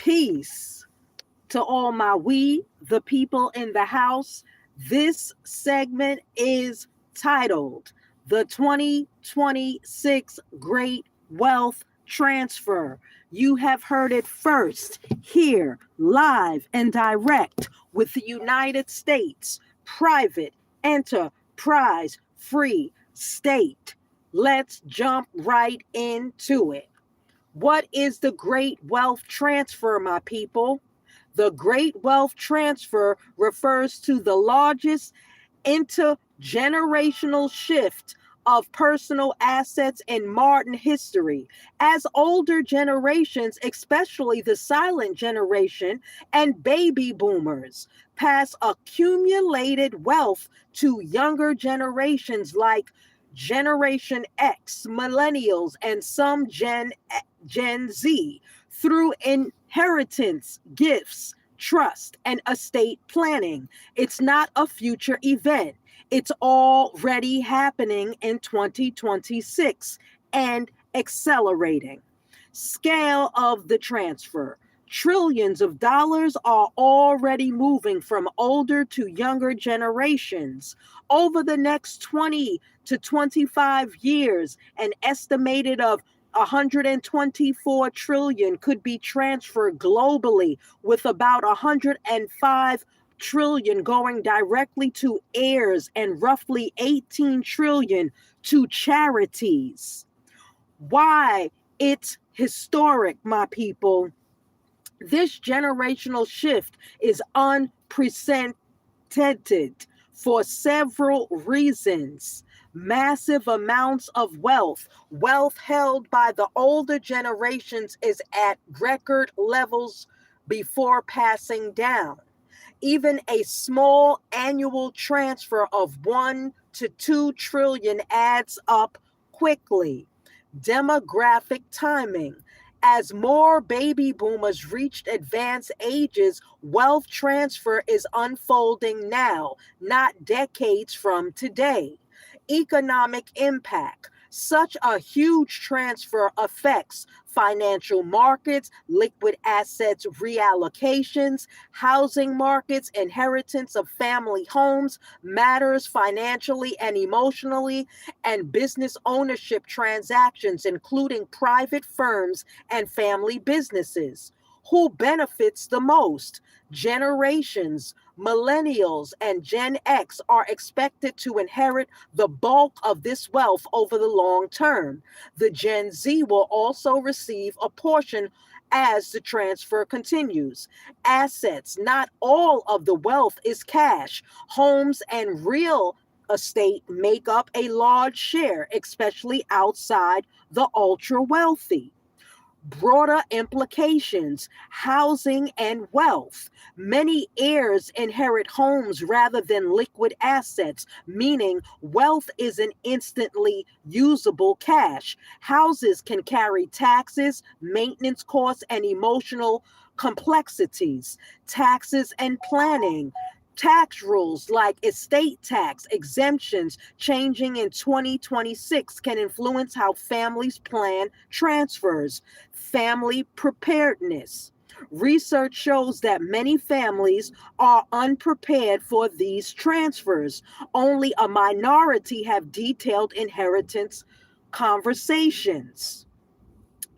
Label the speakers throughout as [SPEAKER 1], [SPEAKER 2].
[SPEAKER 1] Peace to all my the people in the house. This segment is titled The 2026 Great Wealth Transfer. You have heard it first here, live and direct, with the United States private enterprise free state. Let's jump right into it. What is the Great Wealth Transfer, my people? The Great Wealth Transfer refers to the largest intergenerational shift of personal assets in modern history, as older generations, especially the silent generation and baby boomers, pass accumulated wealth to younger generations like Generation X, millennials, and some Gen Z through inheritance, gifts, trust, and estate planning. It's not a future event. It's already happening in 2026 and accelerating. Scale of the transfer. Trillions of dollars are already moving from older to younger generations. Over the next 20 to 25 years, an estimated of 124 trillion could be transferred globally, with about 105 trillion going directly to heirs and roughly 18 trillion to charities. Why it's historic, my people. This generational shift is unprecedented for several reasons. Massive amounts of wealth held by the older generations is at record levels before passing down. Even a small annual transfer of 1 to 2 trillion adds up quickly. Demographic timing. As more baby boomers reached advanced ages, wealth transfer is unfolding now, not decades from today. Economic impact. Such a huge transfer affects financial markets, liquid assets reallocations, housing markets, inheritance of family homes, matters financially and emotionally, and business ownership transactions, including private firms and family businesses. Who benefits the most? Generations, millennials, and Gen X are expected to inherit the bulk of this wealth over the long term. The Gen Z will also receive a portion as the transfer continues. Assets, not all of the wealth is cash. Homes and real estate make up a large share, especially outside the ultra wealthy. Broader implications, housing and wealth. Many heirs inherit homes rather than liquid assets, meaning wealth isn't instantly usable cash. Houses can carry taxes, maintenance costs, and emotional complexities. Taxes and planning. Tax rules like estate tax exemptions changing in 2026 can influence how families plan transfers. Family preparedness. Research shows that many families are unprepared for these transfers. Only a minority have detailed inheritance conversations.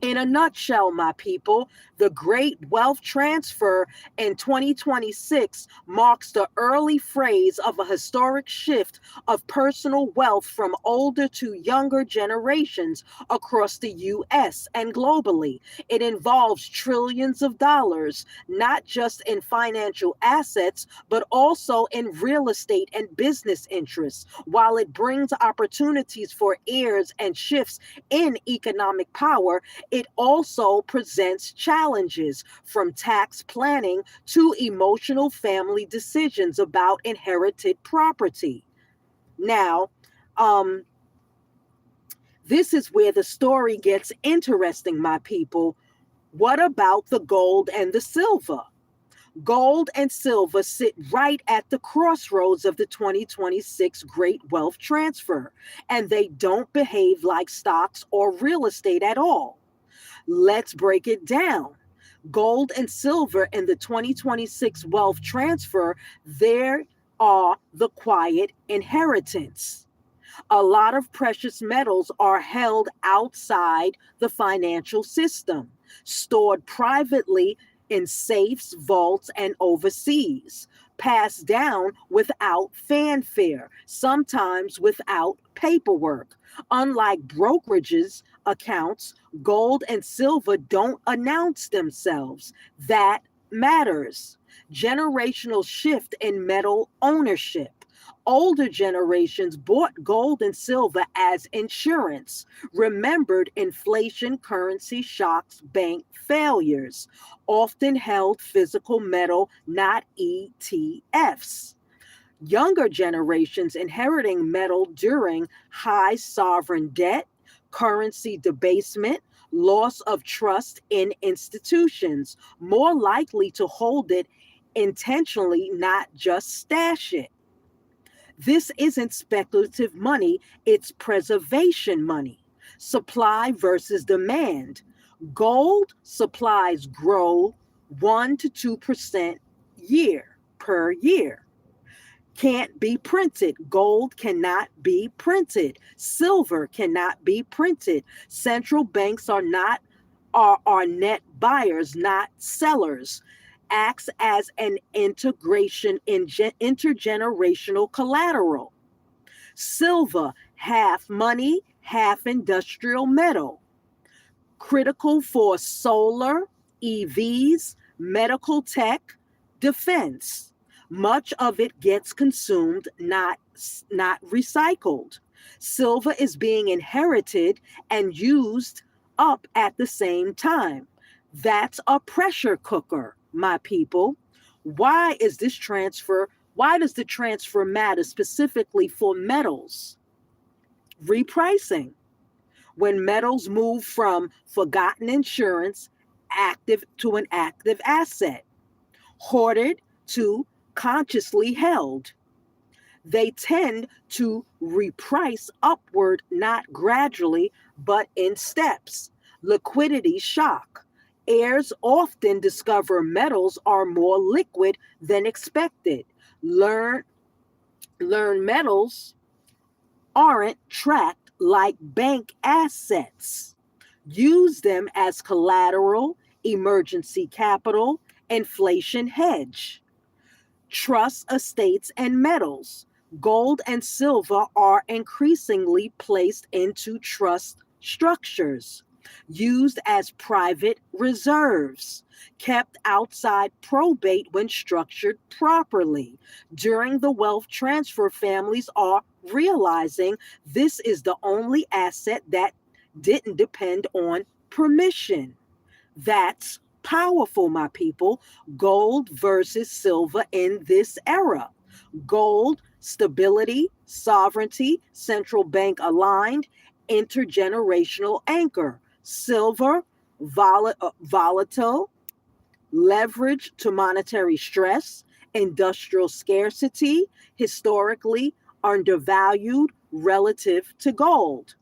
[SPEAKER 1] In a nutshell, my people, the great wealth transfer in 2026 marks the early phase of a historic shift of personal wealth from older to younger generations across the U.S. and globally. It involves trillions of dollars, not just in financial assets, but also in real estate and business interests. While it brings opportunities for heirs and shifts in economic power, it also presents challenges, from tax planning to emotional family decisions about inherited property. Now, this is where the story gets interesting, my people. What about the gold and the silver? Gold and silver sit right at the crossroads of the 2026 Great Wealth Transfer, and they don't behave like stocks or real estate at all. Let's break it down. Gold and silver in the 2026 wealth transfer, there are the quiet inheritance. A lot of precious metals are held outside the financial system, stored privately in safes, vaults, and overseas, passed down without fanfare, sometimes without paperwork. Unlike brokerages accounts, gold and silver don't announce themselves. That matters. Generational shift in metal ownership. Older generations bought gold and silver as insurance, remembered inflation, currency shocks, bank failures, often held physical metal, not ETFs. Younger generations inheriting metal during high sovereign debt, currency debasement, loss of trust in institutions, more likely to hold it intentionally, not just stash it. This isn't speculative money, it's preservation money. Supply versus demand. Gold supplies grow 1 to 2% year per year. Can't be printed. Gold cannot be printed. Silver cannot be printed. Central banks are net buyers, not sellers. Acts as an integration in intergenerational collateral. Silver, half money, half industrial metal, critical for solar, EVs, medical tech, defense. Much of it gets consumed, not recycled. Silver is being inherited and used up at the same time. That's a pressure cooker, my people. Why is this transfer? Why does the transfer matter specifically for metals? Repricing. When metals move from forgotten insurance active to an active asset, hoarded to consciously held, they tend to reprice upward, not gradually, but in steps. Liquidity shock. Heirs often discover metals are more liquid than expected. Learn, learn metals aren't tracked like bank assets. Use them as collateral, emergency capital, inflation hedge. Trust estates and metals. Gold and silver are increasingly placed into trust structures, used as private reserves, kept outside probate when structured properly. During the wealth transfer, families are realizing this is the only asset that didn't depend on permission. That's powerful, my people. Gold versus silver in this era. Gold, stability, sovereignty, central bank aligned, intergenerational anchor. Silver, volatile, leverage to monetary stress, industrial scarcity, historically undervalued relative to gold.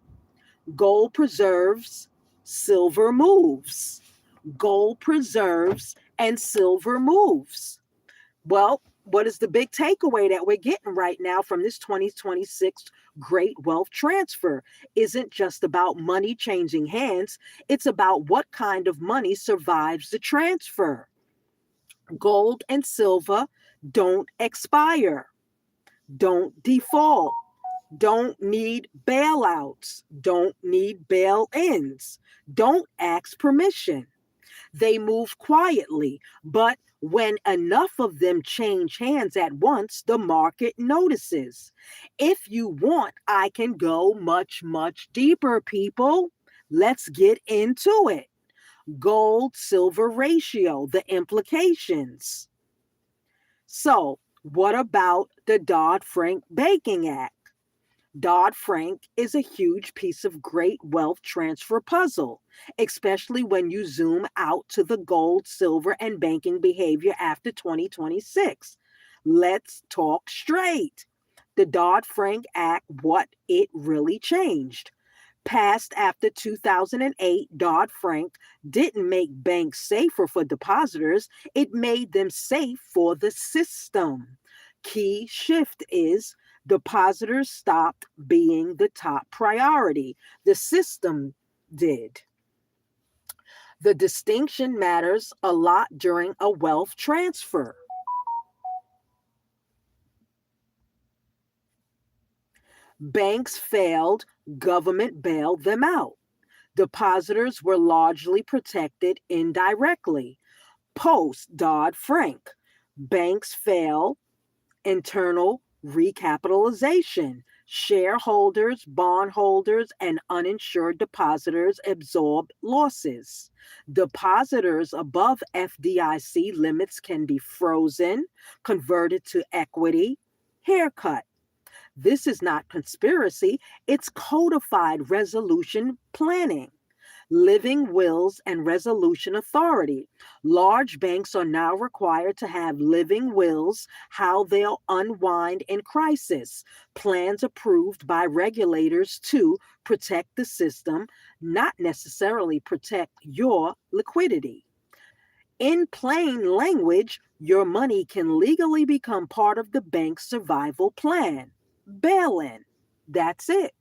[SPEAKER 1] Gold preserves, silver moves. Gold preserves and silver moves. Well, what is the big takeaway that we're getting right now from this 2026 great wealth transfer? Isn't just about money changing hands, it's about what kind of money survives the transfer. Gold and silver don't expire, don't default, don't need bailouts, don't need bail ins, don't ask permission. They move quietly, but when enough of them change hands at once, the market notices. If you want, I can go much, much deeper, people. Let's get into it. Gold silver ratio, the implications. So, what about the Dodd-Frank Banking Act? Dodd-Frank is a huge piece of great wealth transfer puzzle, especially when you zoom out to the gold, silver, and banking behavior after 2026. Let's talk straight. The Dodd-Frank Act, what it really changed. Passed after 2008, Dodd-Frank didn't make banks safer for depositors, it made them safe for the system. Key shift is depositors stopped being the top priority. The system did. The distinction matters a lot during a wealth transfer. Banks failed, government bailed them out. Depositors were largely protected indirectly. Post Dodd-Frank, banks fail, internal recapitalization. Shareholders, bondholders, and uninsured depositors absorb losses. Depositors above FDIC limits can be frozen, converted to equity, haircut. This is not conspiracy, it's codified resolution planning. Living wills and resolution authority. Large banks are now required to have living wills, how they'll unwind in crisis, plans approved by regulators to protect the system, not necessarily protect your liquidity. In plain language, your money can legally become part of the bank's survival plan. Bail in. That's it.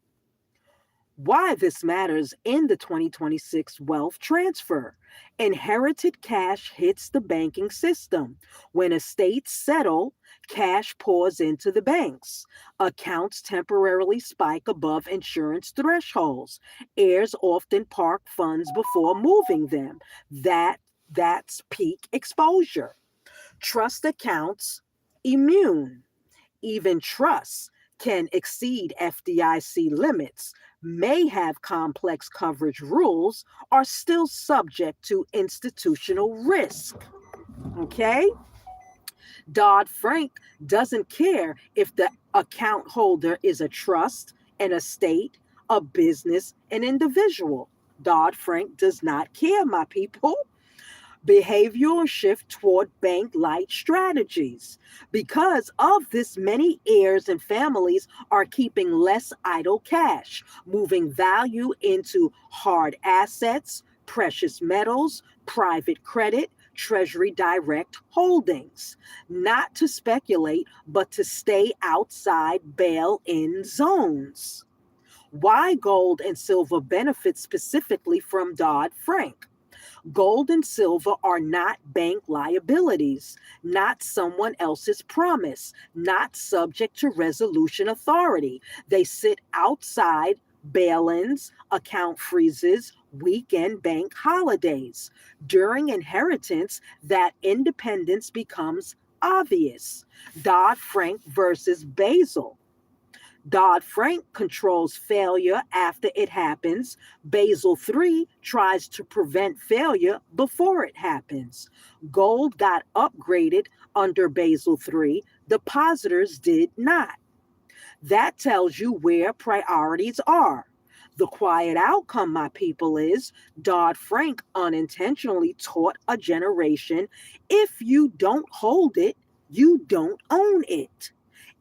[SPEAKER 1] Why this matters in the 2026 wealth transfer. Inherited cash hits the banking system. When estates settle, cash pours into the banks. Accounts temporarily spike above insurance thresholds. Heirs often park funds before moving them. That's peak exposure. Trust accounts immune. Even trusts can exceed FDIC limits, may have complex coverage rules, are still subject to institutional risk. Okay? Dodd-Frank doesn't care if the account holder is a trust, an estate, a business, an individual. Dodd-Frank does not care, my people. Behavioral shift toward bank-like strategies. Because of this, many heirs and families are keeping less idle cash, moving value into hard assets, precious metals, private credit, Treasury Direct holdings, not to speculate, but to stay outside bail-in zones. Why gold and silver benefit specifically from Dodd-Frank? Gold and silver are not bank liabilities, not someone else's promise, not subject to resolution authority. They sit outside bail ins, account freezes, weekend bank holidays. During inheritance, that independence becomes obvious. Dodd-Frank versus Basel. Dodd-Frank controls failure after it happens. Basel III tries to prevent failure before it happens. Gold got upgraded under Basel III. Depositors did not. That tells you where priorities are. The quiet outcome, my people, is Dodd-Frank unintentionally taught a generation, if you don't hold it, you don't own it.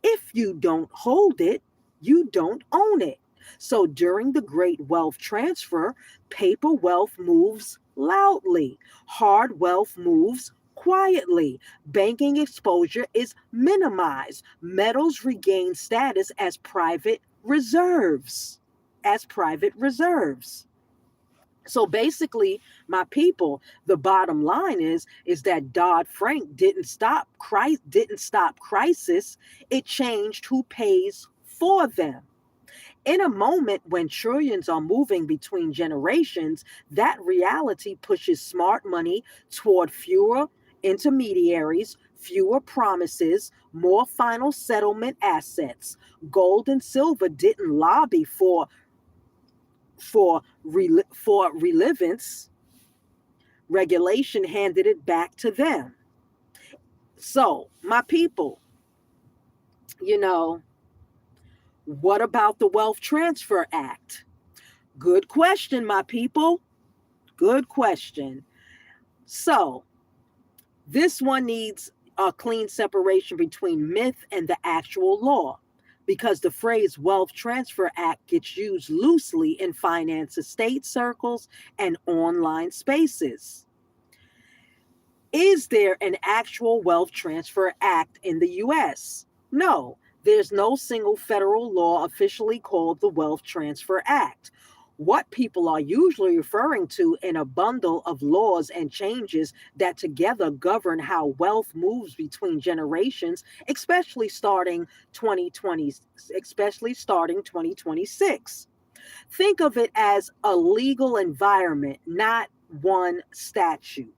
[SPEAKER 1] If you don't hold it, you don't own it. So during the great wealth transfer, paper wealth moves loudly, hard wealth moves quietly. Banking exposure is minimized. Metals regain status as private reserves. As private reserves. So basically, my people, the bottom line is that Dodd-Frank didn't stop crisis. It changed who pays for them. In a moment when trillions are moving between generations, that reality pushes smart money toward fewer intermediaries, fewer promises, more final settlement assets. Gold and silver didn't lobby for relevance. Regulation handed it back to them. So, my people, you know, what about the Wealth Transfer Act? Good question, my people. Good question. So, this one needs a clean separation between myth and the actual law. because the phrase Wealth Transfer Act gets used loosely in finance estate circles and online spaces. Is there an actual Wealth Transfer Act in the US? No, there's no single federal law officially called the Wealth Transfer Act. What people are usually referring to in a bundle of laws and changes that together govern how wealth moves between generations, especially starting 2026. Think of it as a legal environment, not one statute.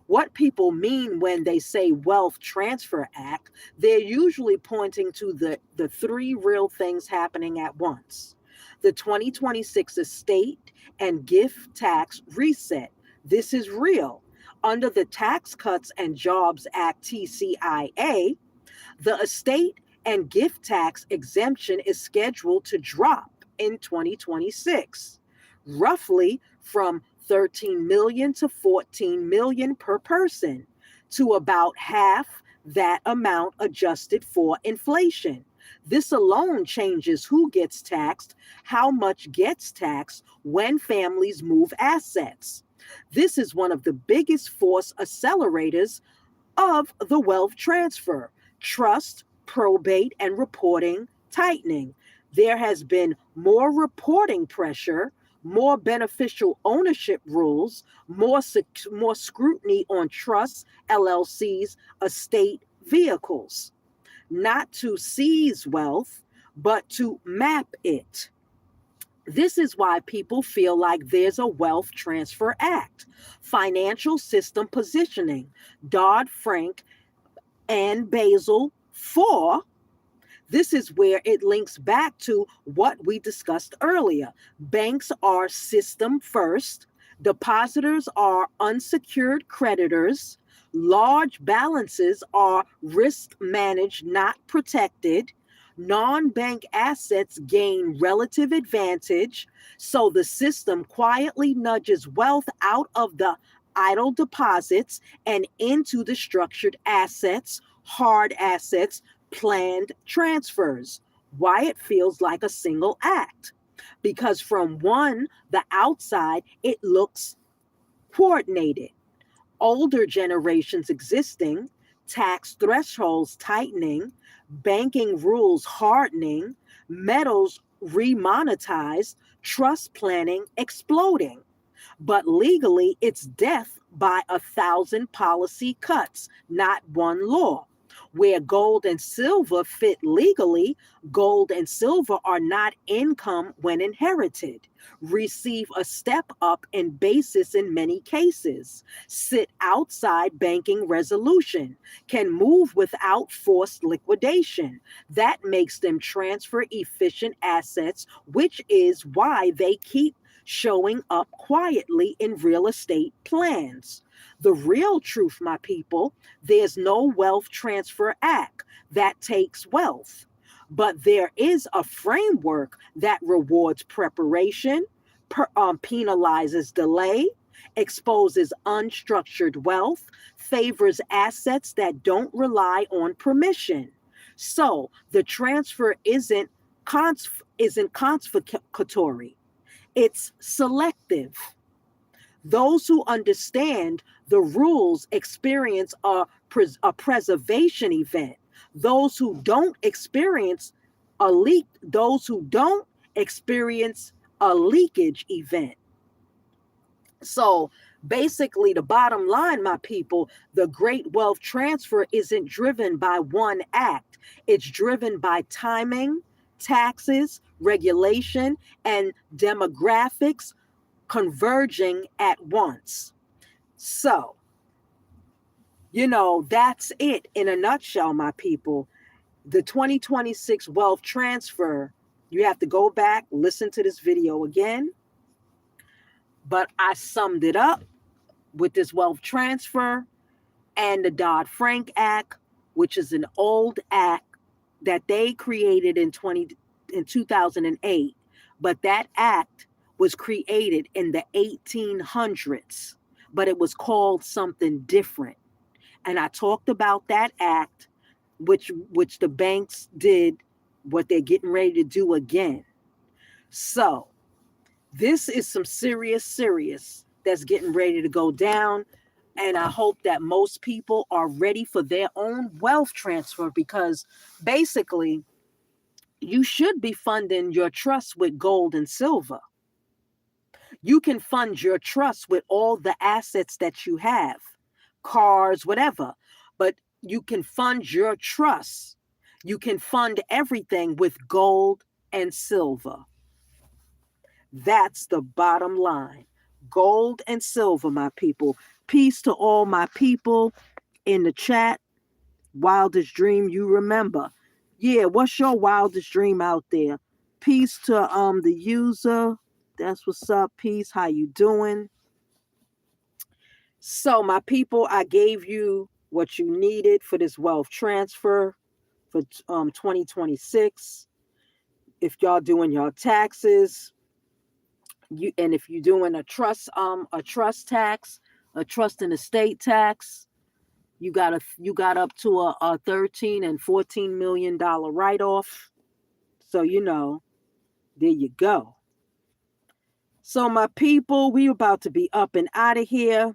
[SPEAKER 1] What people mean when they say Wealth Transfer Act, they're usually pointing to the three real things happening at once. The 2026 estate and gift tax reset. This is real. Under the Tax Cuts and Jobs Act, TCIA, the estate and gift tax exemption is scheduled to drop in 2026, roughly from 13 million to 14 million per person, to about half that amount adjusted for inflation. This alone changes who gets taxed, how much gets taxed when families move assets. This is one of the biggest force accelerators of the wealth transfer, trust, probate, and reporting tightening. There has been more reporting pressure, more beneficial ownership rules, more scrutiny on trusts, LLCs, estate vehicles, not to seize wealth, but to map it. This is why people feel like there's a Wealth Transfer Act. Financial system positioning, Dodd-Frank and Basel IV. This is where it links back to what we discussed earlier. Banks are system first, depositors are unsecured creditors, large balances are risk managed, not protected. Non-bank assets gain relative advantage, so the system quietly nudges wealth out of the idle deposits and into the structured assets, hard assets, planned transfers. Why it feels like a single act? Because from the outside, it looks coordinated. Older generations existing, tax thresholds tightening, banking rules hardening, metals remonetized, trust planning exploding. But legally, it's death by 1,000 policy cuts, not one law. Where gold and silver fit legally, gold and silver are not income when inherited, receive a step up in basis in many cases, sit outside banking resolution, can move without forced liquidation. That makes them transfer efficient assets, which is why they keep showing up quietly in real estate plans. The real truth, my people, there's no Wealth Transfer Act that takes wealth, but there is a framework that rewards preparation, penalizes delay, exposes unstructured wealth, favors assets that don't rely on permission. So the transfer isn't confiscatory. It's selective. Those who understand the rules experience a preservation event. Those who don't experience those who don't experience a leakage event. So basically, the bottom line, my people, the great wealth transfer isn't driven by one act. It's driven by timing, taxes, regulation, and demographics converging at once. So, that's it in a nutshell, my people. The 2026 wealth transfer, you have to go back, listen to this video again. But I summed it up with this wealth transfer and the Dodd-Frank Act, which is an old act that they created in 2008. But that act was created in the 1800s, but it was called something different. And I talked about that act, which the banks did what they're getting ready to do again. So this is some serious that's getting ready to go down. And I hope that most people are ready for their own wealth transfer, because basically you should be funding your trust with gold and silver. You can fund your trust with all the assets that you have, cars, whatever. But you can fund your trust. You can fund everything with gold and silver. That's the bottom line. Gold and silver, my people. Peace to all my people in the chat. Wildest dream you remember. Yeah, what's your wildest dream out there? Peace to the user. That's what's up. Peace. How you doing? So, my people, I gave you what you needed for this wealth transfer for 2026. If y'all doing your taxes, and if you're doing a trust tax, a trust and estate tax, you got up to a 13 and 14 million dollar write-off. So there you go. So my people, we about to be up and out of here.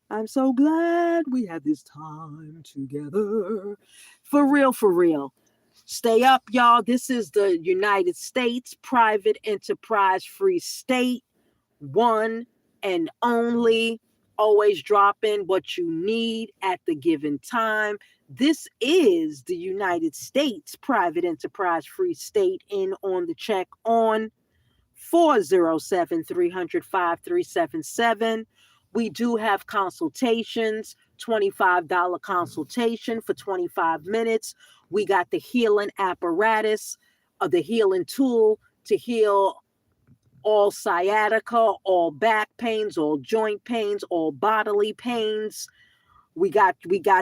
[SPEAKER 1] I'm so glad we had this time together. For real, for real. Stay up, y'all. This is the United States private enterprise free state. One and only. Always drop in what you need at the given time. This is the United States private enterprise free state. In on the check on 407-300-5377. We do have consultations, $25 consultation for 25 minutes. We got the healing apparatus, the healing tool to heal all sciatica, all back pains, all joint pains, all bodily pains. We got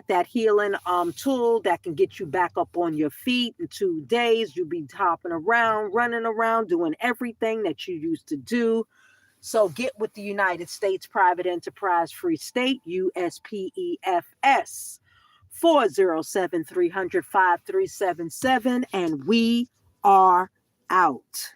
[SPEAKER 1] that healing tool that can get you back up on your feet in 2 days. You'll be hopping around, running around, doing everything that you used to do. So get with the United States Private Enterprise Free State, USPEFS, 407-300-5377, and we are out.